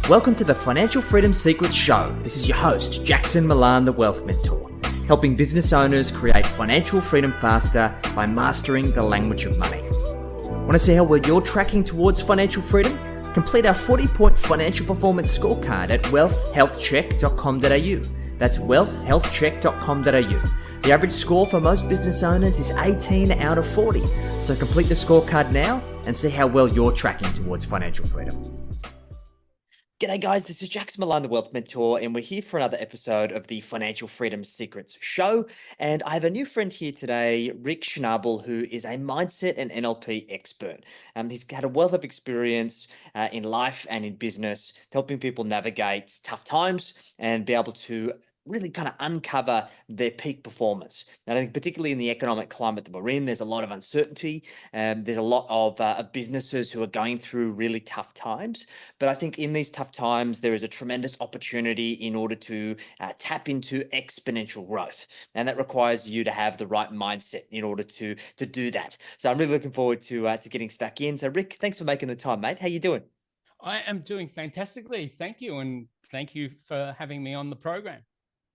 Welcome to the Financial Freedom Secrets Show. This is your host, Jackson Millan, the Wealth Mentor, helping business owners create financial freedom faster by mastering the language of money. Want to see how well you're tracking towards financial freedom? Complete our 40-point financial performance scorecard at wealthhealthcheck.com.au. That's wealthhealthcheck.com.au. The average score for most business owners is 18 out of 40. So complete the scorecard now and see how well you're tracking towards financial freedom. G'day guys, this is Jackson Millan, the Wealth Mentor, and we're here for another episode of the Financial Freedom Secrets Show. And I have a new friend here today, Rik Schnabel, who is a mindset and NLP expert. He's had a wealth of experience in life and in business, helping people navigate tough times and be able to really kind of uncover their peak performance. And I think particularly in the economic climate that we're in, there's a lot of uncertainty. There's a lot of businesses who are going through really tough times. But I think in these tough times, there is a tremendous opportunity in order to tap into exponential growth. And that requires you to have the right mindset in order to do that. So I'm really looking forward to getting stuck in. So Rik, thanks for making the time, mate. How you doing? I am doing fantastically. Thank you. And thank you for having me on the program.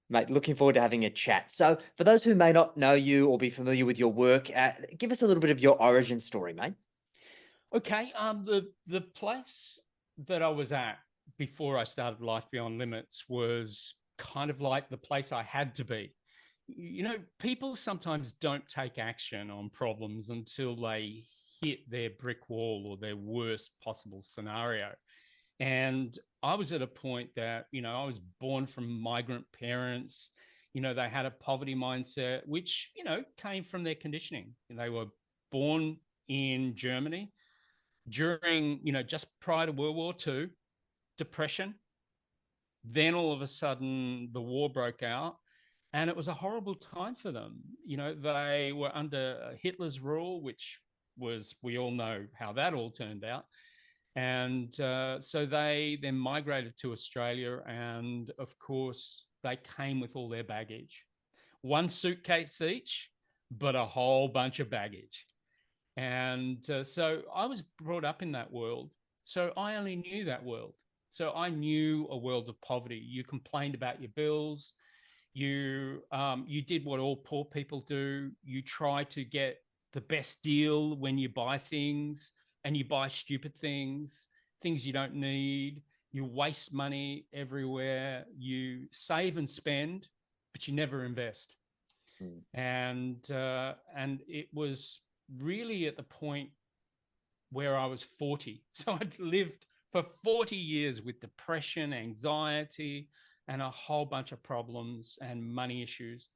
Mate, looking forward to having a chat. So for those who may not know you or be familiar with your work, give us a little bit of your origin story, mate. Okay. The place that I was at before I started Life Beyond Limits was kind of like the place I had to be. You know, people sometimes don't take action on problems until they hit their brick wall or their worst possible scenario. And I was at a point that, I was born from migrant parents. They had a poverty mindset, which, came from their conditioning. And they were born in Germany during, just prior to World War II, depression. Then all of a sudden the war broke out and it was a horrible time for them. They were under Hitler's rule, which was, we all know how that all turned out. And so they then migrated to Australia. And of course, they came with all their baggage. One suitcase each, but a whole bunch of baggage. And so I was brought up in that world. So I only knew that world. So I knew a world of poverty. You complained about your bills. You did what all poor people do. You try to get the best deal when you buy things. And you buy stupid things you don't need. You waste money everywhere. You save and spend, but you never invest. And it was really at the point where I was 40. So I'd lived for 40 years with depression, anxiety, and a whole bunch of problems and money issues.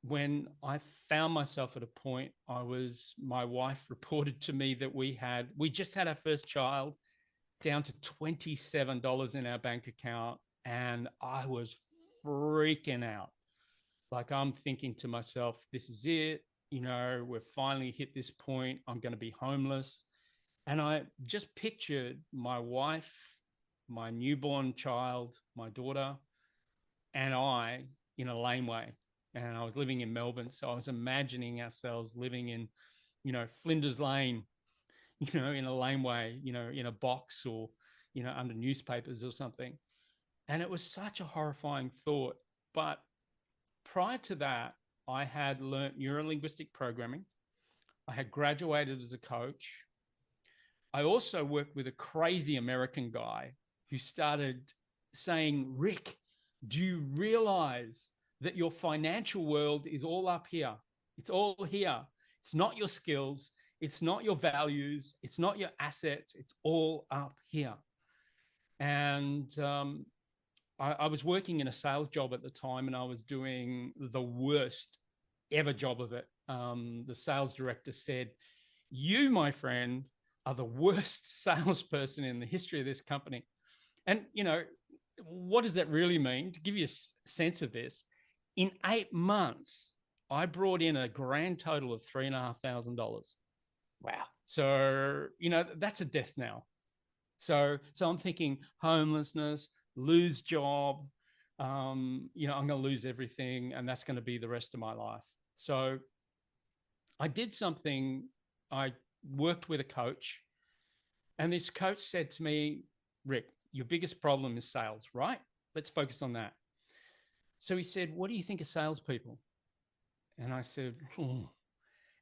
When I found myself at a point, my wife reported to me that we just had our first child, down to $27 in our bank account. And I was freaking out. Like, I'm thinking to myself, this is it. We've finally hit this point. I'm going to be homeless. And I just pictured my wife, my newborn child, my daughter, and I in a laneway. And I was living in Melbourne. So I was imagining ourselves living in, Flinders Lane, in a laneway, in a box or, under newspapers or something. And it was such a horrifying thought. But prior to that, I had learnt neuro-linguistic programming. I had graduated as a coach. I also worked with a crazy American guy who started saying, Rik, do you realize that your financial world is all up here? It's all here. It's not your skills. It's not your values. It's not your assets. It's all up here. And I was working in a sales job at the time, and I was doing the worst ever job of it. The sales director said, you, my friend, are the worst salesperson in the history of this company. And, what does that really mean? To give you a sense of this, in 8 months, I brought in a grand total of $3,500. Wow. So, that's a death knell. So I'm thinking homelessness, lose job, I'm going to lose everything, and that's going to be the rest of my life. So I did something. I worked with a coach, And this coach said to me, Rik, your biggest problem is sales, right? Let's focus on that. So he said, what do you think of salespeople? And I said, oh.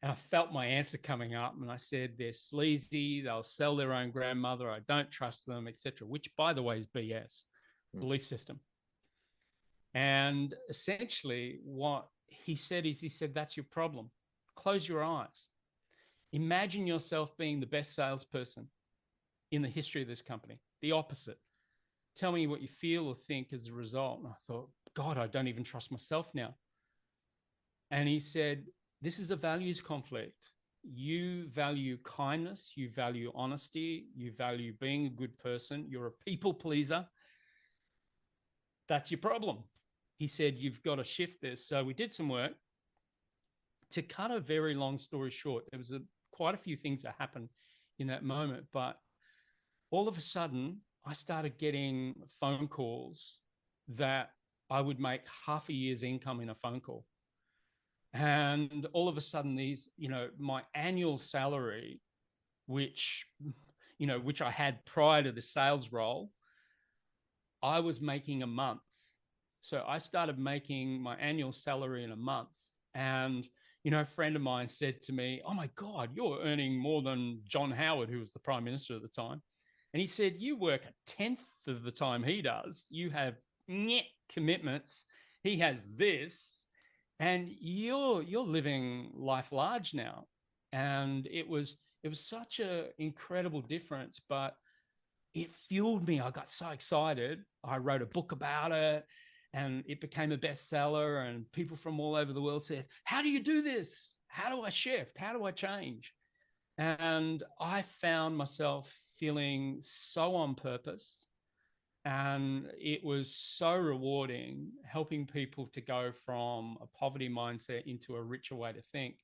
And I felt my answer coming up. And I said, they're sleazy. They'll sell their own grandmother. I don't trust them, etc. Which, by the way, is BS, belief system. And essentially what he said is, he said, that's your problem. Close your eyes. Imagine yourself being the best salesperson in the history of this company. The opposite. Tell me what you feel or think as a result. And I thought, God, I don't even trust myself now. And he said, this is a values conflict. You value kindness, you value honesty, you value being a good person, you're a people pleaser. That's your problem. He said, you've got to shift this. So we did some work. To cut a very long story short, there was quite a few things that happened in that moment, but all of a sudden, I started getting phone calls that I would make half a year's income in a phone call. And all of a sudden, these, my annual salary, which I had prior to the sales role, I was making a month. So I started making my annual salary in a month. And, a friend of mine said to me, oh my God, you're earning more than John Howard, who was the Prime Minister at the time. And he said, you work a tenth of the time he does. You have commitments. He has this, and you're living life large now. And it was such an incredible difference, but it fueled me. I got so excited. I wrote a book about it, and it became a bestseller. And people from all over the world said, how do you do this? How do I shift? How do I change? And I found myself feeling so on purpose. And it was so rewarding helping people to go from a poverty mindset into a richer way to think.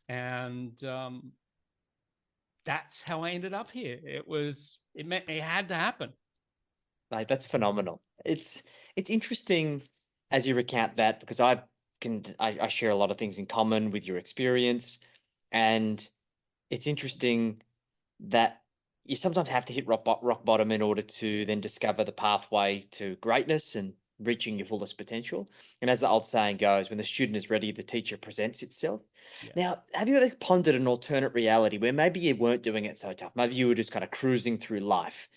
And that's how I ended up here. It had to happen. Like, that's phenomenal. It's interesting as you recount that, because I share a lot of things in common with your experience, and it's interesting that you sometimes have to hit rock bottom in order to then discover the pathway to greatness and reaching your fullest potential. And as the old saying goes, when the student is ready, the teacher presents itself. Yeah. Now, have you ever pondered an alternate reality where maybe you weren't doing it so tough? Maybe you were just kind of cruising through life.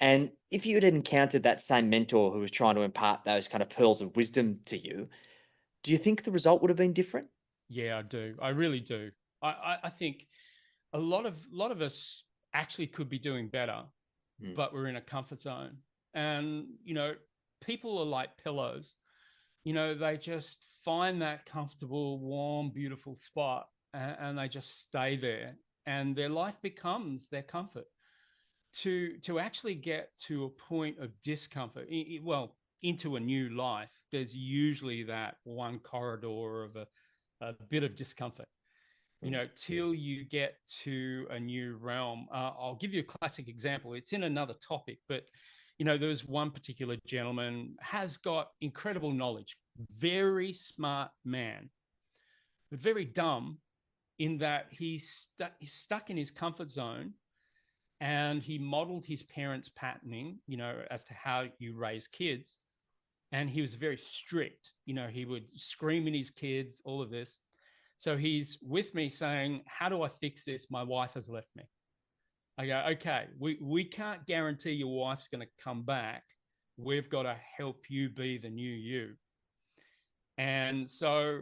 And if you had encountered that same mentor who was trying to impart those kind of pearls of wisdom to you, do you think the result would have been different? Yeah, I do. I really do. I think a lot of us actually could be doing better, but we're in a comfort zone. And, people are like pillows. They just find that comfortable, warm, beautiful spot, and they just stay there. And their life becomes their comfort. To actually get to a point of discomfort, into a new life, there's usually that one corridor of a bit of discomfort, till you get to a new realm. I'll give you a classic example. It's in another topic, but there's one particular gentleman has got incredible knowledge, very smart man, but very dumb in that he's stuck in his comfort zone. And he modeled his parents' patterning, as to how you raise kids. And he was very strict. He would scream at his kids, all of this. So he's with me saying, how do I fix this? My wife has left me. I go, okay, we can't guarantee your wife's going to come back. We've got to help you be the new you. And so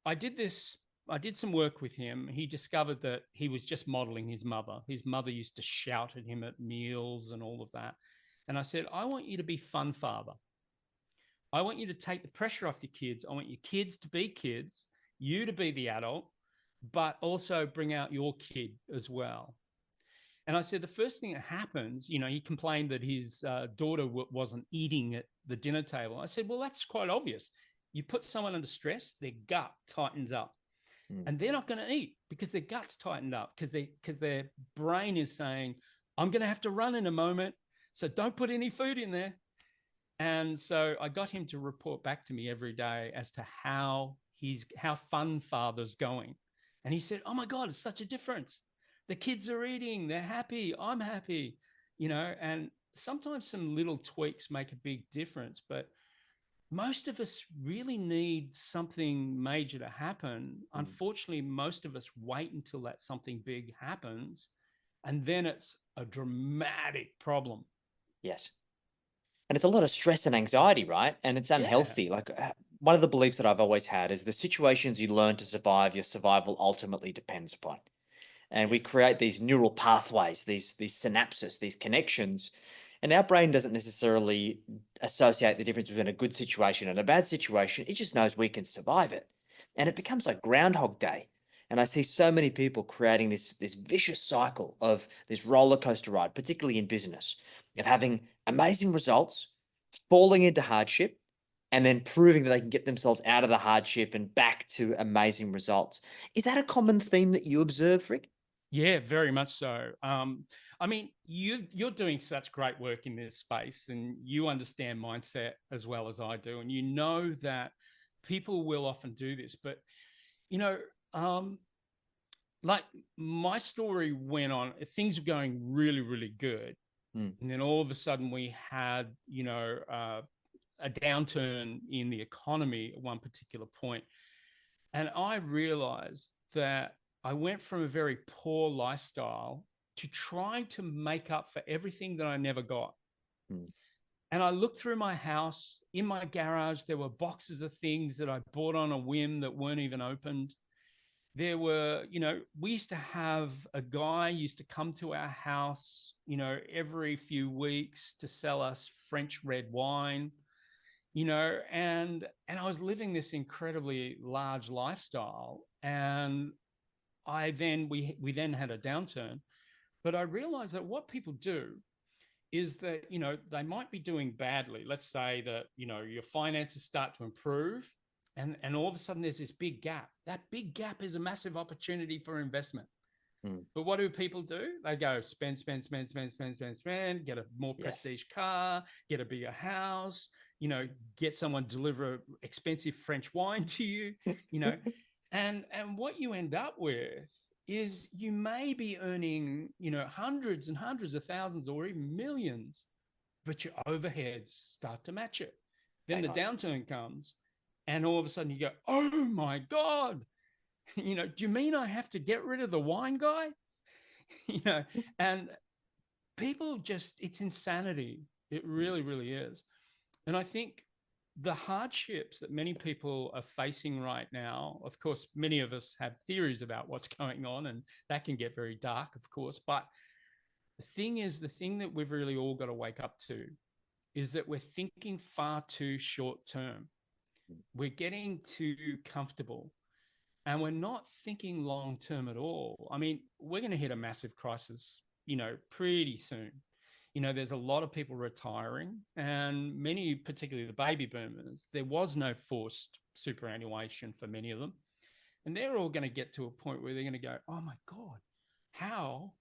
I did some work with him. He discovered that he was just modeling his mother. His mother used to shout at him at meals and all of that. And I said, I want you to be fun father. I want you to take the pressure off your kids. I want your kids to be kids, you to be the adult, but also bring out your kid as well. And I said, the first thing that happens, he complained that his daughter wasn't eating at the dinner table. I said, well, that's quite obvious. You put someone under stress, their gut tightens up. And they're not going to eat because their gut's tightened up, because their brain is saying, I'm going to have to run in a moment, so don't put any food in there. And so I got him to report back to me every day as to how fun father's going. And he said, oh my God, it's such a difference. the kids are eating, they're happy, I'm happy, and sometimes some little tweaks make a big difference, but most of us really need something major to happen. Unfortunately, most of us wait until that something big happens, and then it's a dramatic problem. Yes. And it's a lot of stress and anxiety, right? And it's Yeah. unhealthy. Like one of the beliefs that I've always had is the situations you learn to survive, your survival ultimately depends upon. And we Yes. create these neural pathways, these synapses, these connections. And our brain doesn't necessarily associate the difference between a good situation and a bad situation. It just knows we can survive it. And it Yes. becomes like Groundhog Day. And I see so many people creating this vicious cycle of this roller coaster ride, particularly in business, of having amazing results, falling into hardship, and then proving that they can get themselves out of the hardship and back to amazing results. Is that a common theme that you observe, Rick? Yeah, very much so. I mean, you're doing such great work in this space, and you understand mindset as well as I do, and you know that people will often do this. But you know, um, like my story went on, things were going really, really good, Mm. and then all of a sudden we had, a downturn in the economy at one particular point. And I realized that I went from a very poor lifestyle to trying to make up for everything that I never got. Mm. And I looked through my house. In my garage, there were boxes of things that I bought on a whim that weren't even opened. There were, we used to have a guy used to come to our house, every few weeks to sell us French red wine, and I was living this incredibly large lifestyle. And we then had a downturn. But I realized that what people do is that, they might be doing badly. Let's say that, your finances start to improve, and all of a sudden there's this big gap. That big gap is a massive opportunity for investment. Mm. But what do people do? They go spend, spend, spend, spend, spend, spend, spend, get a more Yes. prestige car, get a bigger house, get someone to deliver expensive French wine to you, you know, and what you end up with is you may be earning, hundreds and hundreds of thousands or even millions, but your overheads start to match it. Then Bang the on. downturn comes, and all of a sudden you go, oh my God, do you mean I have to get rid of the wine guy? you know, and people just, it's insanity. It Mm. really, really is. And I think the hardships that many people are facing right now, of course, many of us have theories about what's going on, and that can get very dark, of course. But the thing is, the thing that we've really all got to wake up to is that we're thinking far too short term. We're getting too comfortable, and we're not thinking long term at all. I mean, we're going to hit a massive crisis, pretty soon. There's a lot of people retiring, and many, particularly the baby boomers, there was no forced superannuation for many of them. And they're all going to get to a point where they're going to go, oh my God, how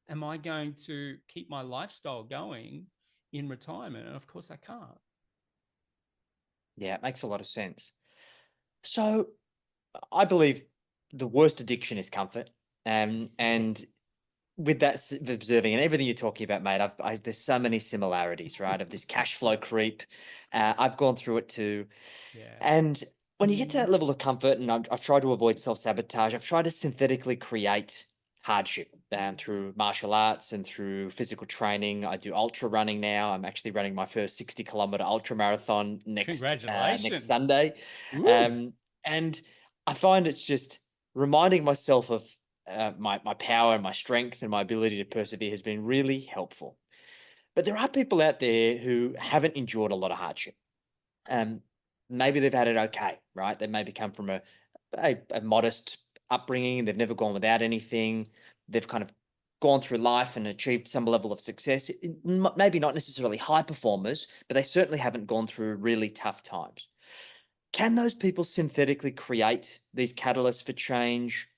am I going to keep my lifestyle going in retirement? And of course, I can't. Yeah, it makes a lot of sense. So I believe the worst addiction is comfort. And with that observing and everything you're talking about, mate, there's so many similarities, right? Of this cash flow creep. I've gone through it too. Yeah. And when you get to that level of comfort, and I've tried to avoid self-sabotage, I've tried to synthetically create hardship through martial arts and through physical training. I do ultra running now. I'm actually running my first 60-kilometer ultra marathon next Congratulations. Sunday. Ooh. And I find it's just reminding myself of my power and my strength and my ability to persevere has been really helpful. But there are people out there who haven't endured a lot of hardship. Um, Maybe they've had it okay, right? They maybe come from a modest upbringing. They've never gone without anything. They've kind of gone through life and achieved some level of success. Maybe not necessarily high performers, but they certainly haven't gone through really tough times. Can those people synthetically create these catalysts for change?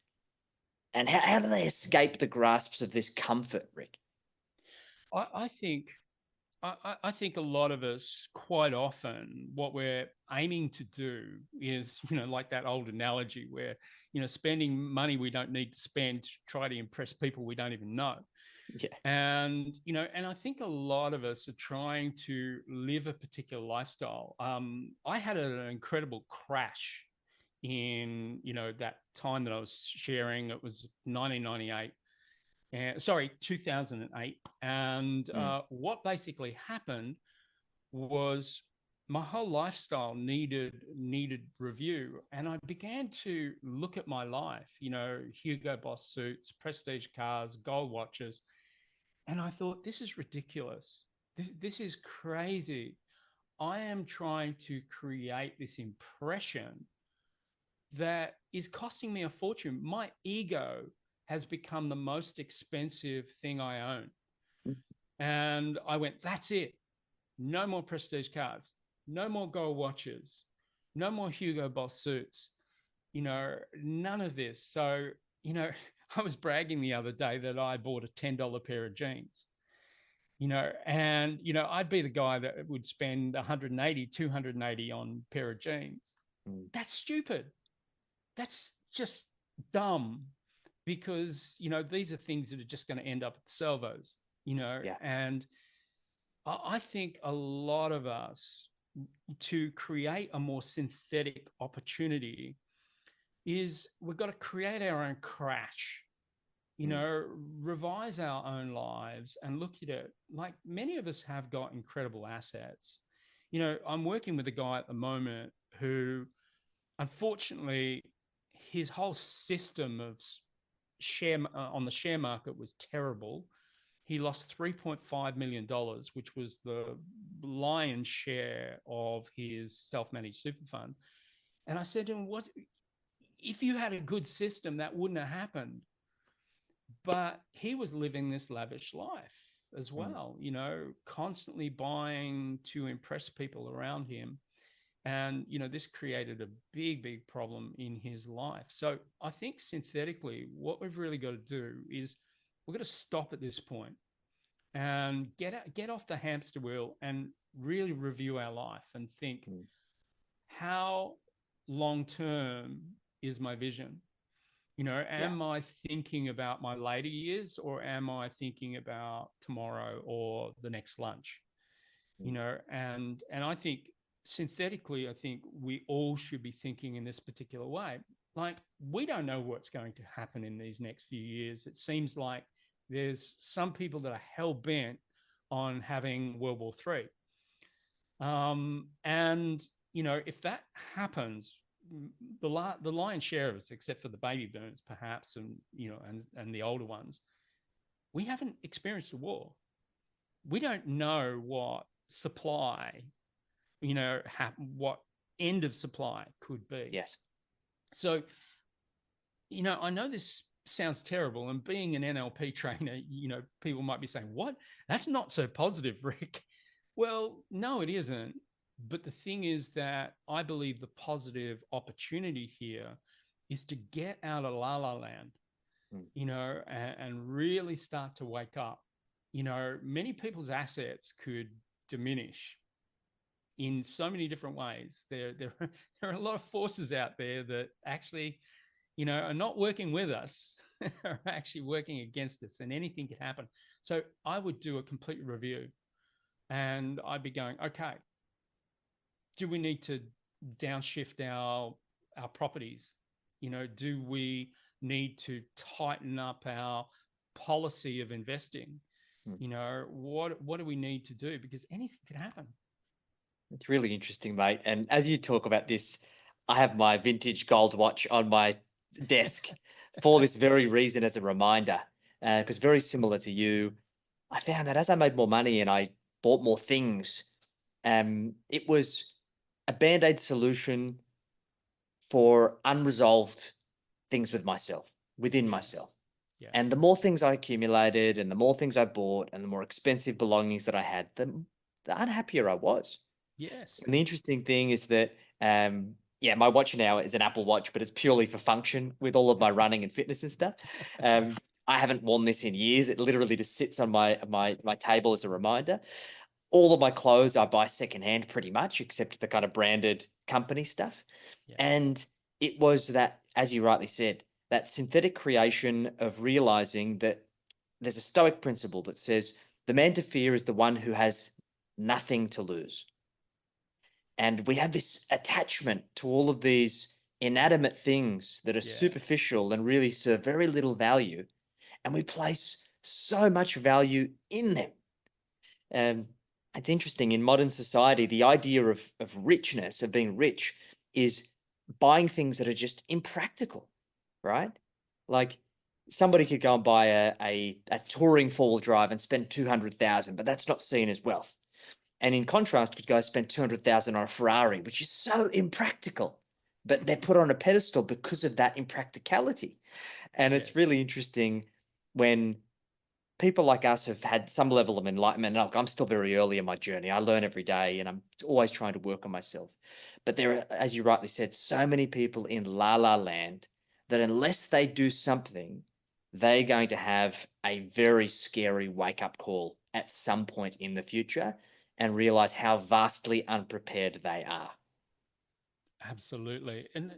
And how do they escape the grasps of this comfort, Rick? I think I think a lot of us, quite often, what we're aiming to do is, like that old analogy where, spending money we don't need to spend to try to impress people we don't even know. Yeah. And I think a lot of us are trying to live a particular lifestyle. I had an incredible crash in, that time that I was sharing. It was 1998. Sorry, 2008. And what basically happened was my whole lifestyle needed review, and I began to look at my life. Hugo Boss suits, prestige cars, gold watches, and I thought, this is ridiculous. This is crazy. I am trying to create this impression that is costing me a fortune. My ego has become the most expensive thing I own. And I went, that's it. No more prestige cars, no more gold watches, no more Hugo Boss suits, none of this. So, I was bragging the other day that I bought a $10 pair of jeans, and, I'd be the guy that would spend 180, 280 on a pair of jeans. That's stupid. That's just dumb, because, these are things that are just going to end up at the salvos, and I think a lot of us, to create a more synthetic opportunity, is we've got to create our own crash, revise our own lives and look at it. Like, many of us have got incredible assets. I'm working with a guy at the moment who, unfortunately, his whole system of share on the share market was terrible. He lost $3.5 million, which was the lion's share of his self-managed super fund. And I said to him, what if you had a good system, that wouldn't have happened? But he was living this lavish life as well, constantly buying to impress people around him. And, this created a big problem in his life. So I think synthetically, what we've really got to do is we've got to stop at this point and get off the hamster wheel and really review our life and think, how long-term is my vision? Am I thinking about my later years, or am I thinking about tomorrow or the next lunch? And I think synthetically, I think we all should be thinking in this particular way. Like, we don't know what's going to happen in these next few years. It seems like there's some people that are hell-bent on having World War III. And, if that happens, the lion's share of us, except for the baby boomers perhaps, and, and the older ones, we haven't experienced a war. We don't know what supply, what end of supply could be. Yes. So, I know this sounds terrible, and being an NLP trainer, people might be saying, what? That's not so positive, Rik. Well, no, it isn't. But the thing is that I believe the positive opportunity here is to get out of la la land, and really start to wake up. Many people's assets could diminish in so many different ways. There are a lot of forces out there that actually, are not working with us, are actually working against us, and anything could happen. So I would do a complete review, and I'd be going, okay, do we need to downshift our properties? Do we need to tighten up our policy of investing? What do we need to do? Because anything could happen. It's really interesting, mate. And as you talk about this, I have my vintage gold watch on my desk for this very reason, as a reminder, because very similar to you, I found that as I made more money and I bought more things, it was a band-aid solution for unresolved things with myself, within myself. Yeah. And the more things I accumulated and the more things I bought and the more expensive belongings that I had, the unhappier I was. Yes. And the interesting thing is that, my watch now is an Apple Watch, but it's purely for function with all of my running and fitness and stuff. I haven't worn this in years. It literally just sits on my table as a reminder. All of my clothes I buy secondhand pretty much, except the kind of branded company stuff. Yeah. And it was that, as you rightly said, that synthetic creation of realizing that there's a Stoic principle that says the man to fear is the one who has nothing to lose. And we have this attachment to all of these inanimate things that are Yeah. superficial and really serve very little value. And we place so much value in them. And it's interesting in modern society, the idea of richness, of being rich, is buying things that are just impractical, right? Like somebody could go and buy a touring four-wheel drive and spend 200,000, but that's not seen as wealth. And in contrast, could go spend 200,000 on a Ferrari, which is so impractical, but they're put on a pedestal because of that impracticality. And it's Yes. really interesting when people like us have had some level of enlightenment. And I'm still very early in my journey. I learn every day and I'm always trying to work on myself. But there are, as you rightly said, so many people in la la land that unless they do something, they're going to have a very scary wake up call at some point in the future and realize how vastly unprepared they are. Absolutely. And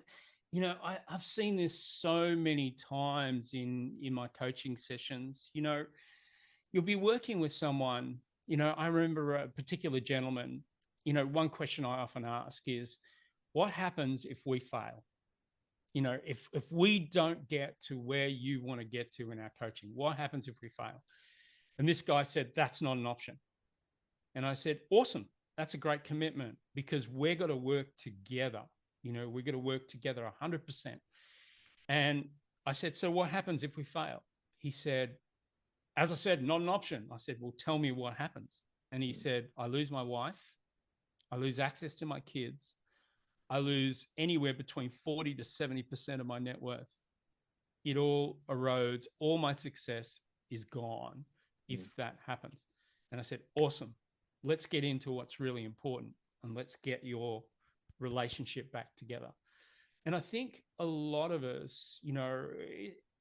I've seen this so many times in my coaching sessions. You'll be working with someone. I remember a particular gentleman. One question I often ask is, what happens if we fail? If we don't get to where you want to get to in our coaching, what happens if we fail? And this guy said, that's not an option. And I said, awesome. That's a great commitment, because we're got to work together. We're going to work together 100%. And I said, so what happens if we fail? He said, as I said, not an option. I said, well, tell me what happens. And he said, I lose my wife. I lose access to my kids. I lose anywhere between 40 to 70% of my net worth. It all erodes. All my success is gone if that happens. And I said, awesome. Let's get into what's really important and let's get your relationship back together. And I think a lot of us,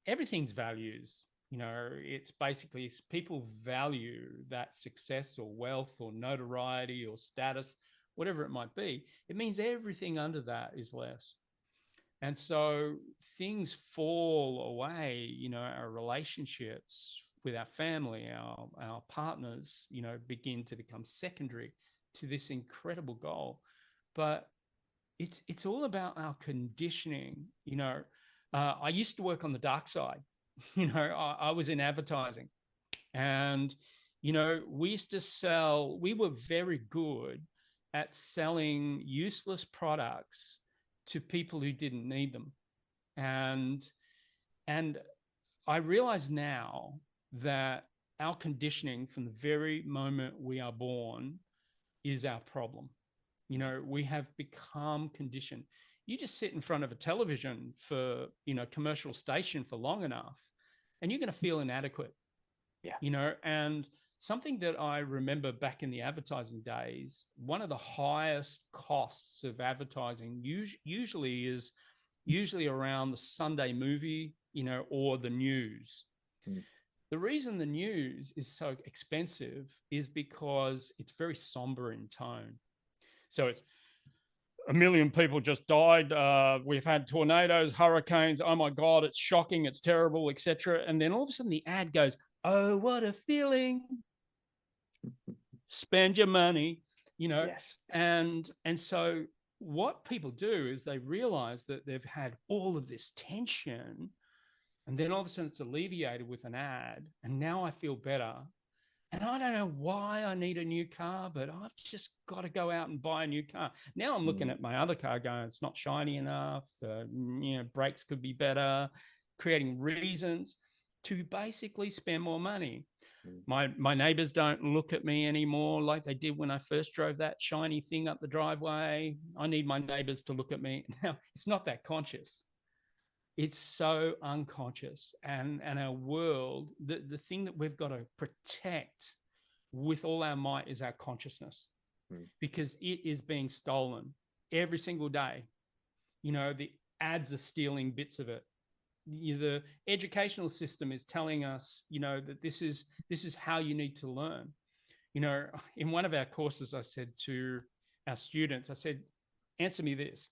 everything's values. It's basically people value that success or wealth or notoriety or status, whatever it might be. It means everything under that is less. And so things fall away, our relationships with our family, our partners, begin to become secondary to this incredible goal. But it's all about our conditioning. I used to work on the dark side. I was in advertising, and we used to sell. We were very good at selling useless products to people who didn't need them, and I realize now that our conditioning from the very moment we are born is our problem. We have become conditioned. You just sit in front of a television for, commercial station for long enough, and you're going to feel inadequate. Yeah. And something that I remember back in the advertising days, one of the highest costs of advertising usually around the Sunday movie, or the news. The reason the news is so expensive is because it's very somber in tone. So it's 1 million people just died. We've had tornadoes, hurricanes. Oh my God, it's shocking. It's terrible, etc. And then all of a sudden the ad goes, oh, what a feeling. Spend your money, Yes. And so what people do is they realize that they've had all of this tension, and then all of a sudden it's alleviated with an ad, and now I feel better. And I don't know why I need a new car, but I've just got to go out and buy a new car. Now I'm looking at my other car going, it's not shiny enough. Brakes could be better, creating reasons to basically spend more money. My neighbors don't look at me anymore like they did when I first drove that shiny thing up the driveway. I need my neighbors to look at me. Now, it's not that conscious. It's so unconscious. And our world, the thing that we've got to protect with all our might is our consciousness, because it is being stolen every single day. The ads are stealing bits of it. The educational system is telling us, that this is how you need to learn. You know, in one of our courses, I said to our students, I said, answer me this.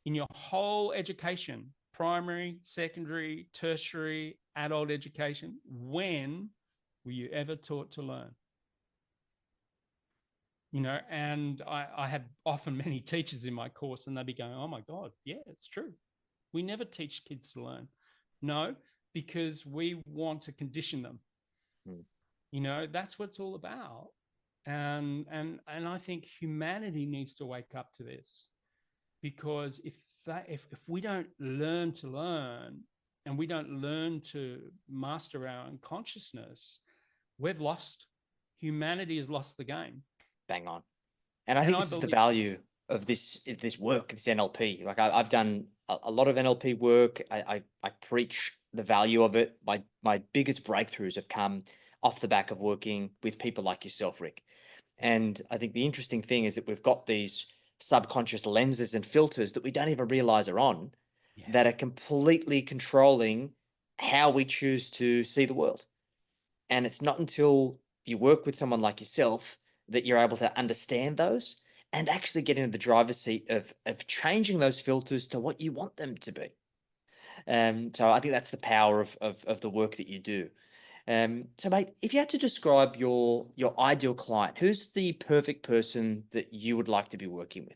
In your whole education, primary, secondary, tertiary, adult education, when were you ever taught to learn? You know, and I have often many teachers in my course, and they'd be going, oh my God, yeah, it's true. We never teach kids to learn. No, because we want to condition them. Mm. You know, that's what it's all about. And I think humanity needs to wake up to this, because if we don't learn to learn, and we don't learn to master our own consciousness, we've lost. Humanity has lost the game. Bang on. And I And think I this is the believe, value of this work, this NLP. Like I've done a lot of NLP work. I preach the value of it. My biggest breakthroughs have come off the back of working with people like yourself, Rik. And I think the interesting thing is that we've got these subconscious lenses and filters that we don't even realize are on, that yes, are completely controlling how we choose to see the world. And it's not until you work with someone like yourself that you're able to understand those and actually get into the driver's seat of changing those filters to what you want them to be. So I think that's the power of the work that you do. So mate, if you had to describe your ideal client, who's the perfect person that you would like to be working with?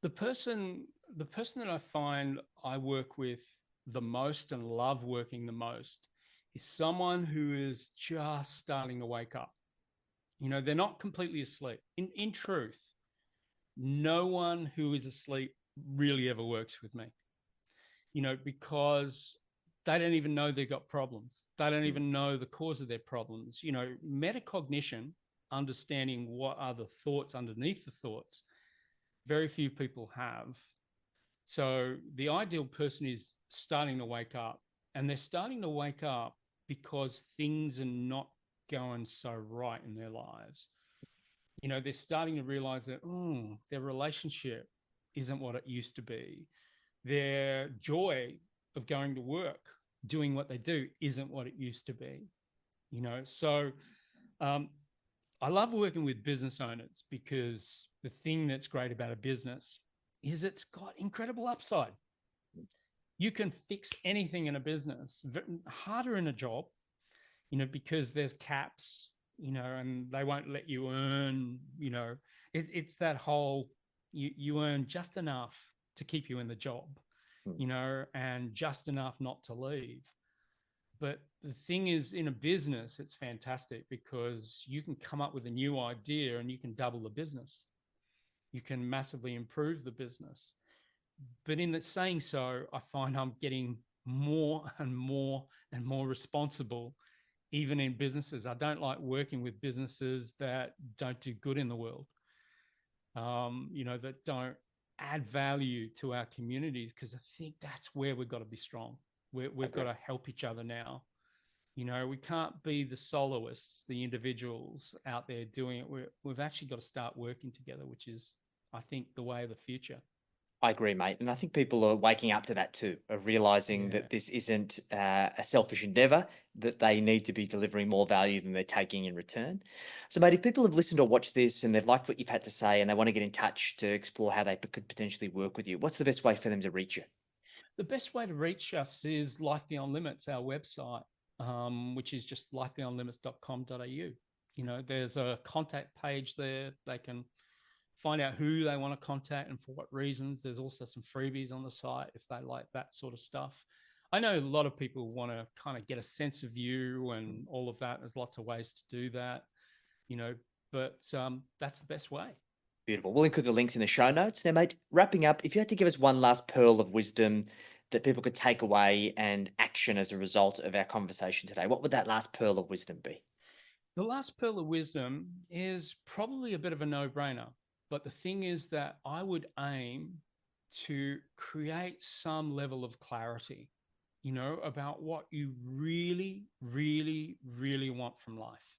the person the person that I find I work with the most and love working the most is someone who is just starting to wake up. You know, they're not completely asleep. In truth, no one who is asleep really ever works with me. You know, because they don't even know they've got problems. They don't Mm. even know the cause of their problems. You know, metacognition, understanding what are the thoughts underneath the thoughts, very few people have. So the ideal person is starting to wake up, and they're starting to wake up because things are not going so right in their lives. You know, they're starting to realize that, their relationship isn't what it used to be. Their joy of going to work, doing what they do, isn't what it used to be. You know, so um, I love working with business owners, because the thing that's great about a business is it's got incredible upside. You can fix anything in a business, harder in a job, you know, because there's caps, you know, and they won't let you earn, you know, it's that whole, you earn just enough to keep you in the job, Mm. you know, and just enough not to leave. But the thing is, in a business, it's fantastic because you can come up with a new idea and you can double the business. You can massively improve the business. But in the saying so, I find I'm getting more and more and more responsible, even in businesses. I don't like working with businesses that don't do good in the world, you know, that don't add value to our communities, because I think that's where we've got to be strong. We've got Agree. to help each other now. You know, we can't be the soloists, the individuals out there doing it. We've actually got to start working together, which is, I think, the way of the future. I agree, mate. And I think people are waking up to that too, of realizing Yeah. that this isn't a selfish endeavor, that they need to be delivering more value than they're taking in return. So, mate, if people have listened or watched this and they've liked what you've had to say and they want to get in touch to explore how they could potentially work with you, what's the best way for them to reach you? The best way to reach us is Life Beyond Limits, our website, which is just lifebeyondlimits.com.au. You know, there's a contact page there. They can find out who they want to contact and for what reasons. There's also some freebies on the site if they like that sort of stuff. I know a lot of people want to kind of get a sense of you and all of that. There's lots of ways to do that, you know, but that's the best way. Beautiful. We'll include the links in the show notes. Now, mate, wrapping up, if you had to give us one last pearl of wisdom that people could take away and action as a result of our conversation today, what would that last pearl of wisdom be? The last pearl of wisdom is probably a bit of a no brainer. But the thing is that I would aim to create some level of clarity, you know, about what you really, really, really want from life.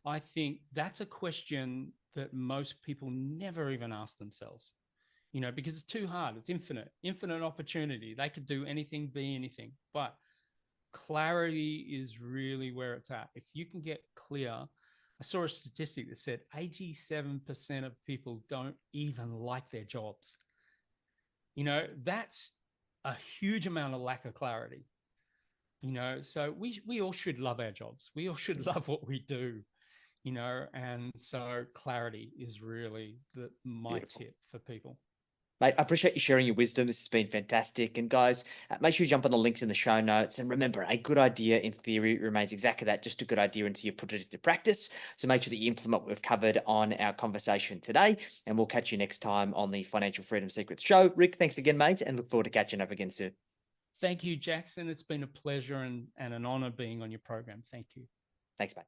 I think that's a question that most people never even ask themselves, you know, because it's too hard. It's infinite opportunity. They could do anything, be anything. But clarity is really where it's at. If you can get clear I saw a statistic that said 87% of people don't even like their jobs. That's a huge amount of lack of clarity. So we all should love our jobs. We all should love what we do, and so clarity is really my tip for people. Mate, I appreciate you sharing your wisdom. This has been fantastic. And guys, make sure you jump on the links in the show notes. And remember, a good idea in theory remains exactly that, just a good idea until you put it into practice. So make sure that you implement what we've covered on our conversation today. And we'll catch you next time on the Financial Freedom Secrets Show. Rik, thanks again, mate, and look forward to catching up again soon. Thank you, Jackson. It's been a pleasure and an honor being on your program. Thank you. Thanks, mate.